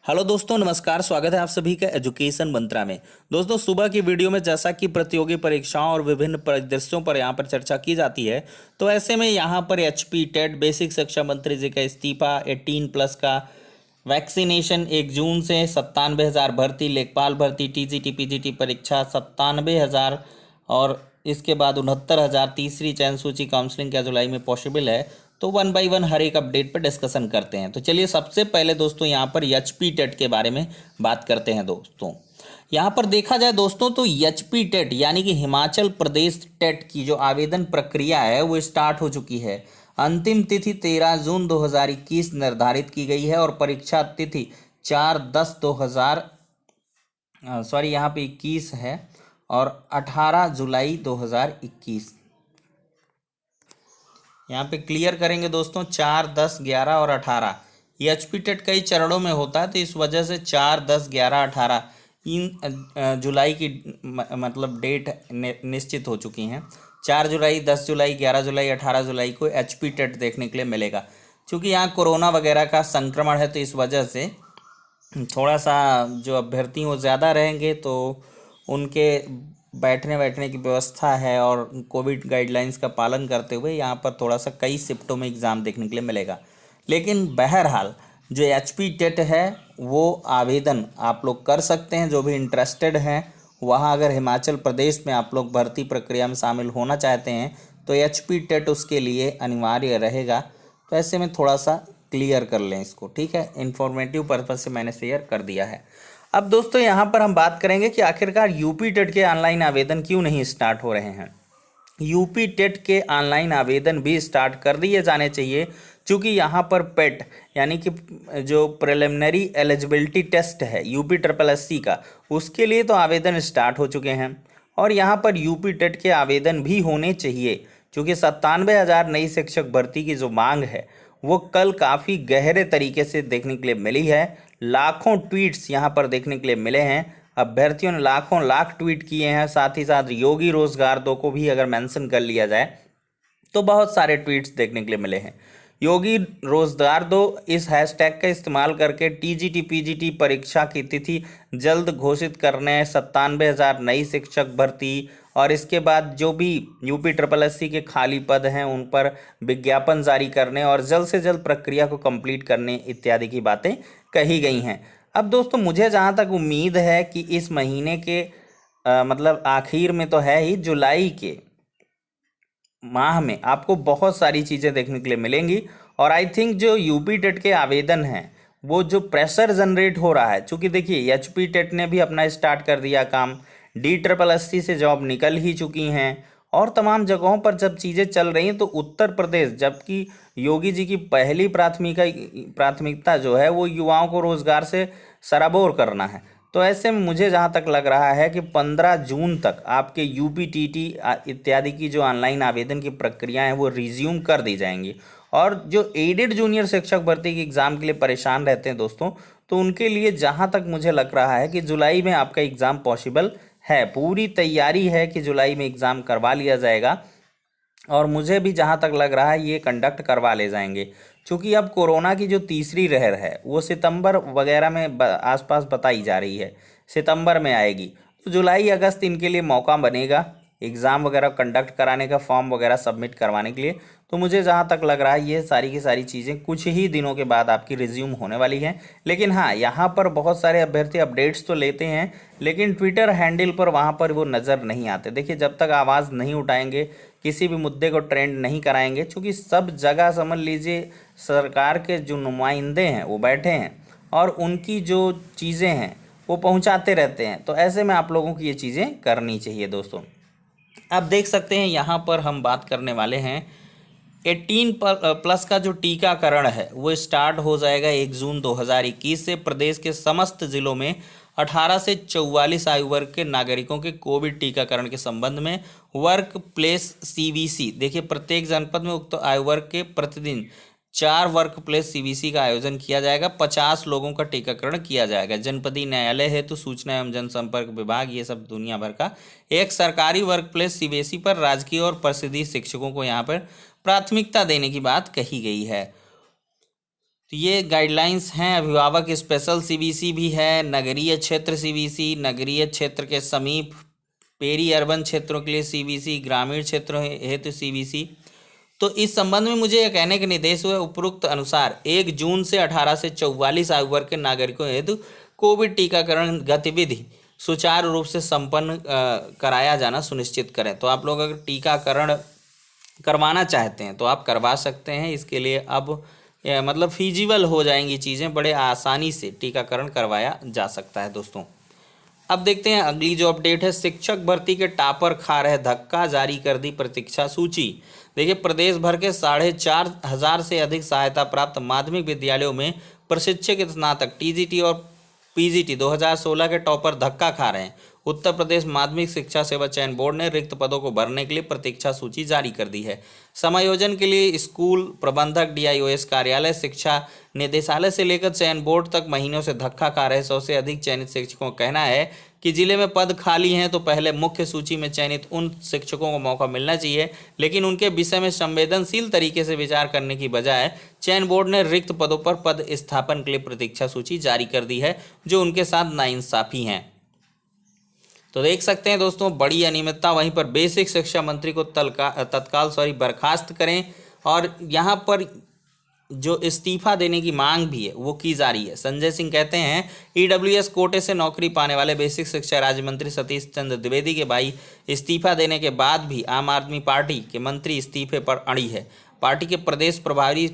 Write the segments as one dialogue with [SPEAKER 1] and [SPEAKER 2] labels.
[SPEAKER 1] Hello दोस्तों, नमस्कार। स्वागत है आप सभी का एजुकेशन मंत्रा में। दोस्तों, सुबह की वीडियो में जैसा कि प्रतियोगी परीक्षाओं और विभिन्न परिदृश्यों पर यहाँ पर चर्चा की जाती है, तो ऐसे में यहाँ पर एचपी टेट बेसिक शिक्षा मंत्री जी का इस्तीफा, 18+ का वैक्सीनेशन 1 जून से 97,000 भर्ती, लेखपाल भर्ती, टीजीटी पीजीटी परीक्षा 97,000 और इसके बाद 69,000 तीसरी चयन सूची काउंसलिंग क्या जुलाई में पॉसिबल है। तो वन बाय वन हर एक अपडेट पर डिस्कशन करते हैं। तो चलिए सबसे पहले दोस्तों यहाँ पर एचपी टेट के बारे में बात करते हैं। दोस्तों यहाँ पर देखा जाए दोस्तों तो एचपी टेट यानी कि हिमाचल प्रदेश टेट की जो आवेदन प्रक्रिया है वो स्टार्ट हो चुकी है। अंतिम तिथि 13 जून 2021 निर्धारित की गई है और परीक्षा तिथि 4/10/2000 सॉरी यहाँ पे 21 है और 18 जुलाई 2021 यहाँ पे क्लियर करेंगे दोस्तों। 4, 10, 11 और 18 ये एचपी टेट कई चरणों में होता है, तो इस वजह से 4, 10, 11, 18 इन जुलाई की मतलब डेट निश्चित हो चुकी हैं। 4 जुलाई, 10 जुलाई, 11 जुलाई, 18 जुलाई को एचपी टेट देखने के लिए मिलेगा। क्योंकि यहाँ कोरोना वगैरह का संक्रमण है, तो इस वजह से थोड़ा सा जो अभ्यर्थी वो ज़्यादा रहेंगे, तो उनके बैठने की व्यवस्था है और कोविड गाइडलाइंस का पालन करते हुए यहाँ पर थोड़ा सा कई शिफ्टों में एग्ज़ाम देखने के लिए मिलेगा। लेकिन बहरहाल जो एचपी टेट है वो आवेदन आप लोग कर सकते हैं। जो भी इंटरेस्टेड हैं वहाँ, अगर हिमाचल प्रदेश में आप लोग भर्ती प्रक्रिया में शामिल होना चाहते हैं तो एचपी टेट उसके लिए अनिवार्य रहेगा। तो ऐसे में थोड़ा सा क्लियर कर लें इसको, ठीक है। इन्फॉर्मेटिव पर्पज़ से मैंने शेयर कर दिया है। अब दोस्तों यहाँ पर हम बात करेंगे कि आखिरकार यूपी टेट के ऑनलाइन आवेदन क्यों नहीं स्टार्ट हो रहे हैं। यूपी टेट के ऑनलाइन आवेदन भी स्टार्ट कर दिए जाने चाहिए, क्योंकि यहाँ पर पेट यानी कि जो प्रिलिमिनरी एलिजिबिलिटी टेस्ट है यूपी ट्रिपल एस सी का, उसके लिए तो आवेदन स्टार्ट हो चुके हैं और यहाँ पर यूपी टेट के आवेदन भी होने चाहिए, क्योंकि 97,000 नई शिक्षक भर्ती की जो मांग है वो कल काफ़ी गहरे तरीके से देखने के लिए मिली है। लाखों ट्वीट्स यहाँ पर देखने के लिए मिले हैं। अभ्यर्थियों ने लाखों लाख ट्वीट किए हैं। साथ ही साथ योगी रोजगार दो को भी अगर मेंशन कर लिया जाए तो बहुत सारे ट्वीट्स देखने के लिए मिले हैं। योगी रोजगार दो इस हैशटैग का इस्तेमाल करके टीजीटी पीजीटी परीक्षा की तिथि जल्द घोषित करने, 97,000 नई शिक्षक भर्ती और इसके बाद जो भी यूपी ट्रिपल एस सी के खाली पद हैं उन पर विज्ञापन जारी करने और जल्द से जल्द प्रक्रिया को कंप्लीट करने इत्यादि की बातें कही गई हैं। अब दोस्तों मुझे जहाँ तक उम्मीद है कि इस महीने के मतलब आखिर में तो है ही, जुलाई के माह में आपको बहुत सारी चीज़ें देखने के लिए मिलेंगी। और आई थिंक जो यूपी टेट के आवेदन हैं वो जो प्रेशर जनरेट हो रहा है, चूँकि देखिए एचपी टेट ने भी अपना स्टार्ट कर दिया काम, डी ट्रिपल एस सी से जॉब निकल ही चुकी हैं और तमाम जगहों पर जब चीज़ें चल रही हैं, तो उत्तर प्रदेश, जबकि योगी जी की पहली प्राथमिकता जो है वो युवाओं को रोजगार से सराबोर करना है। तो ऐसे में मुझे जहाँ तक लग रहा है कि 15 जून तक आपके यूपीटीटी इत्यादि की जो ऑनलाइन आवेदन की प्रक्रिया है वो रिज्यूम कर दी जाएंगी। और जो एडेड जूनियर शिक्षक भर्ती के एग्ज़ाम के लिए परेशान रहते हैं दोस्तों, तो उनके लिए जहाँ तक मुझे लग रहा है कि जुलाई में आपका एग्ज़ाम पॉसिबल है। पूरी तैयारी है कि जुलाई में एग्ज़ाम करवा लिया जाएगा और मुझे भी जहाँ तक लग रहा है ये कंडक्ट करवा ले जाएंगे, क्योंकि अब कोरोना की जो तीसरी लहर है वो सितंबर वगैरह में आसपास बताई जा रही है, सितंबर में आएगी। तो जुलाई अगस्त इनके लिए मौका बनेगा एग्ज़ाम वगैरह कंडक्ट कराने का, फॉर्म वगैरह सबमिट करवाने के लिए। तो मुझे जहाँ तक लग रहा है ये सारी की सारी चीज़ें कुछ ही दिनों के बाद आपकी रिज्यूम होने वाली हैं। लेकिन हाँ, यहाँ पर बहुत सारे अभ्यर्थी अपडेट्स तो लेते हैं, लेकिन ट्विटर हैंडल पर वहाँ पर वो नज़र नहीं आते। देखिए, जब तक आवाज़ नहीं उठाएंगे, किसी भी मुद्दे को ट्रेंड नहीं कराएंगे, क्योंकि सब जगह समझ लीजिए सरकार के जो नुमाइंदे हैं वो बैठे हैं और उनकी जो चीज़ें हैं वो पहुंचाते रहते हैं। तो ऐसे में आप लोगों की ये चीज़ें करनी चाहिए दोस्तों। अब देख सकते हैं यहाँ पर हम बात करने वाले हैं 18+ का जो टीकाकरण है वो स्टार्ट हो जाएगा 1 जून 2021 से। प्रदेश के समस्त जिलों में 18 से 44 आयु वर्ग के नागरिकों के कोविड टीकाकरण के संबंध में वर्क प्लेस सीवीसी, देखिए प्रत्येक जनपद में उक्त आयु वर्ग के प्रतिदिन 4 वर्क प्लेस सीवीसी का आयोजन किया जाएगा। 50 लोगों का टीकाकरण किया जाएगा। जनपदीय न्यायालय हेतु सूचना एवं जनसंपर्क विभाग, ये सब दुनिया भर का एक सरकारी वर्क प्लेस सीवीसी पर राजकीय और प्रसिद्धि शिक्षकों को यहाँ पर प्राथमिकता देने की बात कही गई है। तो ये गाइडलाइंस हैं। अभिभावक स्पेशल सीबीसी भी है, नगरीय क्षेत्र सीबीसी, नगरीय क्षेत्र के समीप पेरी अर्बन क्षेत्रों के लिए सीबीसी, ग्रामीण क्षेत्रों हेतु सीबीसी। तो इस संबंध में मुझे यह कहने के निर्देश हुए उपरोक्त अनुसार 1 जून से 18 से 44 आयु वर्ग के नागरिकों हेतु कोविड टीकाकरण गतिविधि सुचारू रूप से संपन्न कराया जाना सुनिश्चित करें। तो आप लोग अगर टीकाकरण करवाना चाहते हैं तो आप करवा सकते हैं। इसके लिए अब मतलब फीजिबल हो जाएंगी चीज़ें, बड़े आसानी से टीकाकरण करवाया जा सकता है दोस्तों। अब देखते हैं अगली जो अपडेट है, शिक्षक भर्ती के टापर खा रहे धक्का, जारी कर दी प्रतीक्षा सूची। देखिए, प्रदेश भर के 4,500 से अधिक सहायता प्राप्त माध्यमिक विद्यालयों में प्रशिक्षक स्नातक टीजीटी और पीजीटी 2016 के टॉपर धक्का खा रहे हैं। उत्तर प्रदेश माध्यमिक शिक्षा सेवा चयन बोर्ड ने रिक्त पदों को भरने के लिए प्रतीक्षा सूची जारी कर दी है। समायोजन के लिए स्कूल प्रबंधक, डीआईओएस कार्यालय, शिक्षा निदेशालय से लेकर चयन बोर्ड तक महीनों से धक्का खा रहे 100 से अधिक चयनित शिक्षकों का कहना है कि जिले में पद खाली हैं तो पहले मुख्य सूची में चयनित उन शिक्षकों को मौका मिलना चाहिए, लेकिन उनके विषय में संवेदनशील तरीके से विचार करने की बजाय चयन बोर्ड ने रिक्त पदों पर पद स्थापन के लिए प्रतीक्षा सूची जारी कर दी है, जो उनके साथ नाइंसाफी हैं। तो देख सकते हैं दोस्तों, बड़ी अनियमितता। वहीं पर बेसिक शिक्षा मंत्री को तत्काल बर्खास्त करें, और यहाँ पर जो इस्तीफा देने की मांग भी है वो की जा रही है। संजय सिंह कहते हैं, ईडब्ल्यूएस कोटे से नौकरी पाने वाले बेसिक शिक्षा राज्य मंत्री सतीश चंद्र द्विवेदी के भाई इस्तीफा देने के बाद भी आम आदमी पार्टी के मंत्री इस्तीफे पर अड़ी है। पार्टी के प्रदेश प्रभारी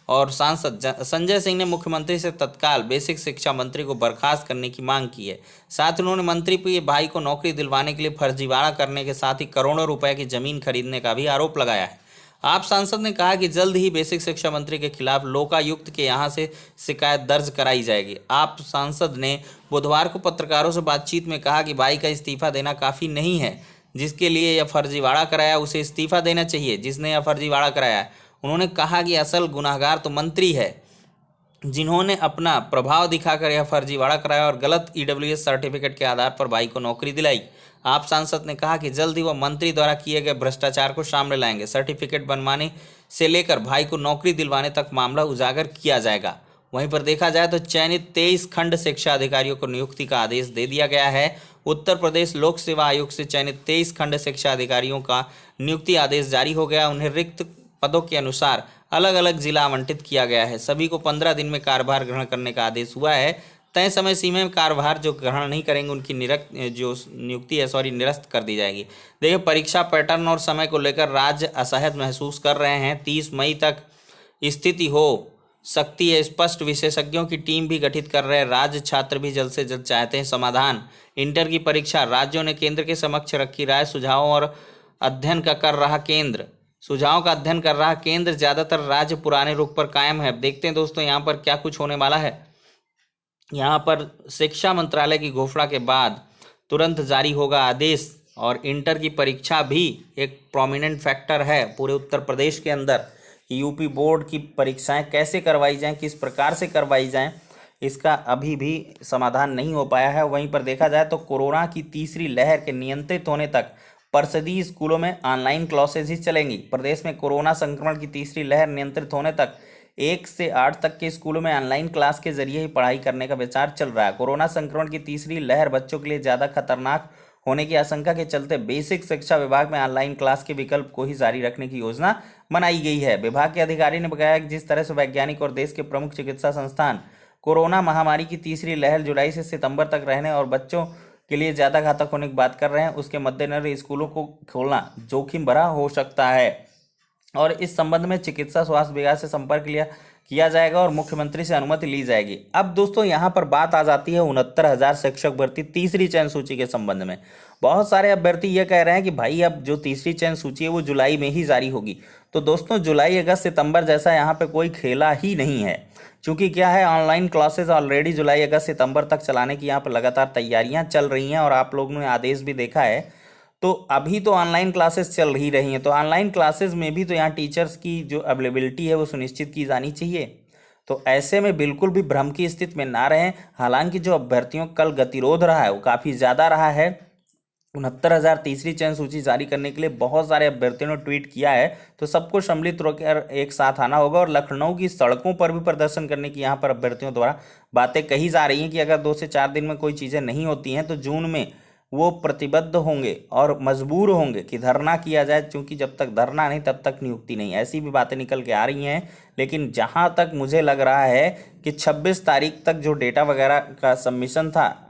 [SPEAKER 1] और सांसद संजय सिंह ने मुख्यमंत्री से तत्काल बेसिक शिक्षा मंत्री को बर्खास्त करने की मांग की है। साथ ही उन्होंने मंत्री के भाई को नौकरी दिलवाने के लिए फर्जीवाड़ा करने के साथ ही करोड़ों रुपए की जमीन खरीदने का भी आरोप लगाया है। आप सांसद ने कहा कि जल्द ही बेसिक शिक्षा मंत्री के खिलाफ लोकायुक्त के यहां से शिकायत दर्ज कराई जाएगी। आप सांसद ने बुधवार को पत्रकारों से बातचीत में कहा कि भाई का इस्तीफा देना काफ़ी नहीं है, जिसके लिए यह फर्जीवाड़ा कराया उसे इस्तीफा देना चाहिए, जिसने यह फर्जीवाड़ा कराया है। उन्होंने कहा कि असल गुनाहगार तो मंत्री है, जिन्होंने अपना प्रभाव दिखाकर यह फर्जीवाड़ा कराया और गलत ईडब्ल्यूएस सर्टिफिकेट के आधार पर भाई को नौकरी दिलाई। आप सांसद ने कहा कि जल्द ही वह मंत्री द्वारा किए गए भ्रष्टाचार को सामने लाएंगे। सर्टिफिकेट बनवाने से लेकर भाई को नौकरी दिलवाने तक मामला उजागर किया जाएगा। वहीं पर देखा जाए तो चयनित 23 खंड शिक्षा अधिकारियों को नियुक्ति का आदेश दे दिया गया है। उत्तर प्रदेश लोक सेवा आयोग से चयनित 23 खंड शिक्षा अधिकारियों का नियुक्ति आदेश जारी हो गया। उन्हें रिक्त पदों के अनुसार अलग अलग जिला आवंटित किया गया है। सभी को 15 दिन में कार्यभार ग्रहण करने का आदेश हुआ है। तय समय सीमा में कार्यभार जो ग्रहण नहीं करेंगे उनकी नियुक्ति निरस्त कर दी जाएगी। देखिए, परीक्षा पैटर्न और समय को लेकर राज्य असहज महसूस कर रहे हैं। 30 मई तक स्थिति हो सकती है स्पष्ट। विशेषज्ञों की टीम भी गठित कर रहे हैं राज्य। छात्र भी जल्द से जल्द चाहते हैं समाधान। इंटर की परीक्षा राज्यों ने केंद्र के समक्ष रखी राय। सुझावों और अध्ययन का कर रहा केंद्र सुझावों का अध्ययन कर रहा केंद्र। ज़्यादातर राज्य पुराने रुख पर कायम है। अब देखते हैं दोस्तों यहाँ पर क्या कुछ होने वाला है। यहाँ पर शिक्षा मंत्रालय की घोषणा के बाद तुरंत जारी होगा आदेश, और इंटर की परीक्षा भी एक प्रोमिनेंट फैक्टर है पूरे उत्तर प्रदेश के अंदर। यूपी बोर्ड की परीक्षाएं कैसे करवाई जाएं, किस प्रकार से करवाई जाएं, इसका अभी भी समाधान नहीं हो पाया है। वहीं पर देखा जाए तो कोरोना की तीसरी लहर के नियंत्रित होने तक परिषदीय स्कूलों में ऑनलाइन क्लासेज ही चलेंगी। प्रदेश में कोरोना संक्रमण की तीसरी लहर नियंत्रित होने तक 1 से 8 तक के स्कूलों में ऑनलाइन क्लास के जरिए ही पढ़ाई करने का विचार चल रहा है। कोरोना संक्रमण की तीसरी लहर बच्चों के लिए ज़्यादा खतरनाक होने की आशंका के चलते बेसिक शिक्षा विभाग में ऑनलाइन क्लास के विकल्प को ही जारी रखने की योजना बनाई गई है। विभाग के अधिकारी ने बताया कि जिस तरह से वैज्ञानिक और देश के प्रमुख चिकित्सा संस्थान कोरोना महामारी की तीसरी लहर जुलाई से सितंबर तक रहने और बच्चों के लिए ज़्यादा घातक होने की बात कर रहे हैं, उसके मद्देनजर स्कूलों को खोलना जोखिम भरा हो सकता है, और इस संबंध में चिकित्सा स्वास्थ्य विभाग से संपर्क किया जाएगा और मुख्यमंत्री से अनुमति ली जाएगी। अब दोस्तों यहाँ पर बात आ जाती है 69,000 शिक्षक भर्ती तीसरी चयन सूची के संबंध में। बहुत सारे अभ्यर्थी ये कह रहे हैं कि भाई अब जो तीसरी चयन सूची है वो जुलाई में ही जारी होगी। तो दोस्तों जुलाई अगस्त सितंबर जैसा यहाँ पे कोई खेला ही नहीं है, क्योंकि क्या है, ऑनलाइन क्लासेस ऑलरेडी जुलाई अगस्त सितंबर तक चलाने की यहाँ पर लगातार तैयारियाँ चल रही हैं, और आप लोगों ने आदेश भी देखा है। तो अभी तो ऑनलाइन क्लासेस चल ही रही हैं, तो ऑनलाइन क्लासेस में भी तो यहाँ टीचर्स की जो अवेलेबिलिटी है वो सुनिश्चित की जानी चाहिए। तो ऐसे में बिल्कुल भी भ्रम की स्थिति में ना रहें। हालांकि जो अभ्यर्थियों कल गतिरोध रहा है वो काफ़ी ज़्यादा रहा है, 69,000 तीसरी चयन सूची जारी करने के लिए बहुत सारे अभ्यर्थियों ने ट्वीट किया है, तो सबको सम्मिलित होकर एक साथ आना होगा। और लखनऊ की सड़कों पर भी प्रदर्शन करने की यहाँ पर अभ्यर्थियों द्वारा बातें कही जा रही हैं कि अगर 2 से 4 दिन में कोई चीज़ें नहीं होती हैं तो जून में वो प्रतिबद्ध होंगे और मजबूर होंगे कि धरना किया जाए, क्योंकि जब तक धरना नहीं तब तक नियुक्ति नहीं। ऐसी भी बातें निकल के आ रही हैं। लेकिन जहाँ तक मुझे लग रहा है कि 26 तारीख तक जो डेटा वगैरह का सबमिशन था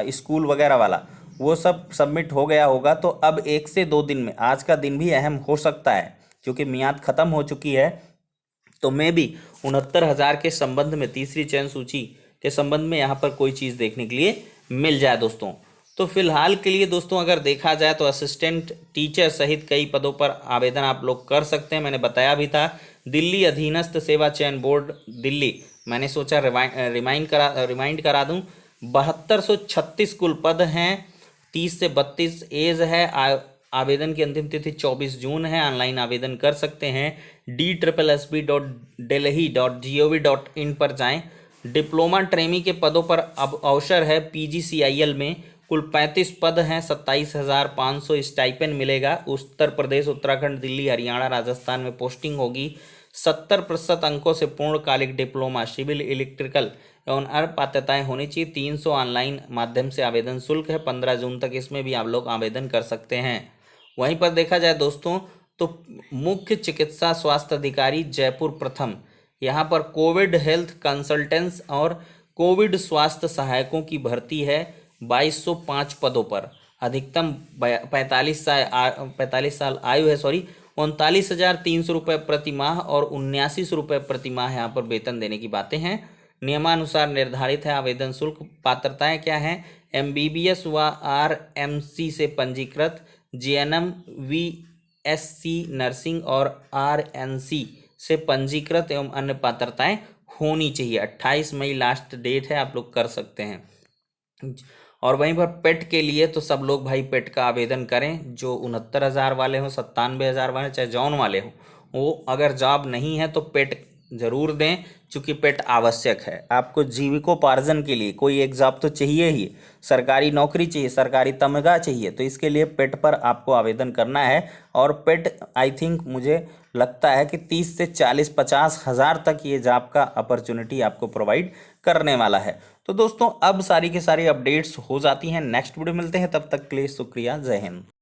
[SPEAKER 1] स्कूल वगैरह वाला, वो सब सबमिट हो गया होगा। तो अब 1 से 2 दिन में, आज का दिन भी अहम हो सकता है क्योंकि मियाद खत्म हो चुकी है, तो मैं भी 69,000 के संबंध में, तीसरी चयन सूची के संबंध में यहाँ पर कोई चीज़ देखने के लिए मिल जाए दोस्तों। तो फिलहाल के लिए दोस्तों अगर देखा जाए तो असिस्टेंट टीचर सहित कई पदों पर आवेदन आप लोग कर सकते हैं। मैंने बताया भी था, दिल्ली अधीनस्थ सेवा चयन बोर्ड दिल्ली, मैंने सोचा रिमाइंड करा दूं, 7236 कुल पद हैं, 30 से 32 एज है। आवेदन की अंतिम तिथि 24 जून है। ऑनलाइन आवेदन कर सकते हैं। DSSB.delhi.gov.in पर जाएं। डिप्लोमा ट्रेनी के पदों पर अब अवसर है। PGCIL में कुल 35 पद हैं, 27,500 स्टाइपेंड मिलेगा। उत्तर प्रदेश, उत्तराखंड, दिल्ली, हरियाणा, राजस्थान में पोस्टिंग होगी। 70% अंकों से पूर्णकालिक डिप्लोमा सिविल, इलेक्ट्रिकल एवं अन्य पात्रताएं होनी चाहिए। 300 ऑनलाइन माध्यम से आवेदन शुल्क है। 15 जून तक इसमें भी आप लोग आवेदन कर सकते हैं। वहीं पर देखा जाए दोस्तों तो मुख्य चिकित्सा स्वास्थ्य अधिकारी जयपुर प्रथम, यहाँ पर कोविड हेल्थ कंसल्टेंट्स और कोविड स्वास्थ्य सहायकों की भर्ती है 2205 पदों पर। अधिकतम 45 साल आयु है, 39,300 रुपये प्रति माह और 79 रुपये प्रति माह यहाँ पर वेतन देने की बातें हैं। नियमानुसार निर्धारित है आवेदन शुल्क। पात्रताएं क्या हैं? MBBS व RMC से पंजीकृत, JNM, VSC नर्सिंग और RNC से पंजीकृत एवं अन्य पात्रताएं होनी चाहिए। 28 मई लास्ट डेट है, आप लोग कर सकते हैं। और वहीं पर पेट के लिए तो सब लोग भाई पेट का आवेदन करें, जो 69,000 वाले हों, 97,000 वाले, चाहे जॉन वाले हों, वो अगर जॉब नहीं है तो पेट जरूर दें, क्योंकि पेट आवश्यक है। आपको जीविकोपार्जन के लिए कोई एक जॉब तो चाहिए ही, सरकारी नौकरी चाहिए, सरकारी तमगा चाहिए, तो इसके लिए पेट पर आपको आवेदन करना है। और पेट आई थिंक मुझे लगता है कि 30 से 40-50 हज़ार तक ये जॉब का अपॉर्चुनिटी आपको प्रोवाइड करने वाला है। तो दोस्तों अब सारी की सारी अपडेट्स हो जाती हैं। नेक्स्ट वीडियो मिलते हैं, तब तक के लिए शुक्रिया, जय हिंद।